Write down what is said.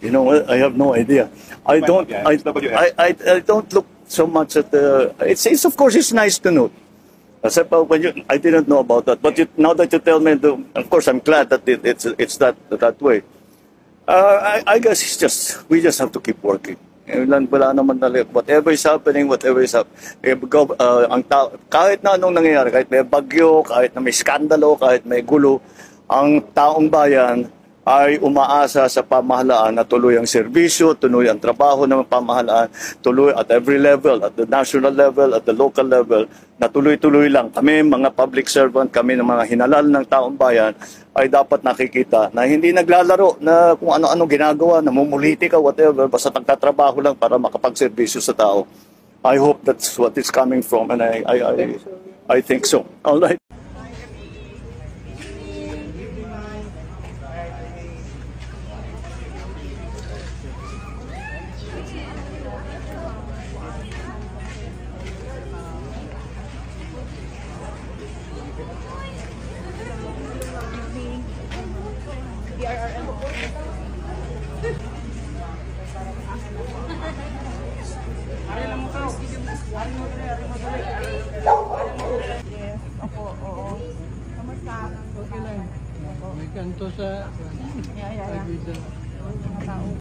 You know what? I have no idea. I don't. I don't look so much at the. It's of course it's nice to know. Except when I didn't know about that. But now that you tell me, of course I'm glad that it's that way. I guess we just have to keep working. Wala naman whatever is happening, kahit na anong nangyayari, kahit may bagyo, kahit na may skandalo, kahit may gulo, ang taong bayan ay umaasa sa pamahalaan na tuloy ang serbisyo, tuloy ang trabaho ng pamahalaan, tuloy at every level, at the national level, at the local level, na tuloy-tuloy lang. Kami, mga public servant, kami ng mga hinalal ng taong bayan, ay dapat nakikita na hindi naglalaro na kung ano-ano ginagawa, namumulitika, whatever, basta nagtatrabaho lang para makapagserbisyo sa tao. I hope that's what is coming from, and I think so. All right. Yes, opo, oo. Kamusta? Okay lang. May kanto sa... Yeah.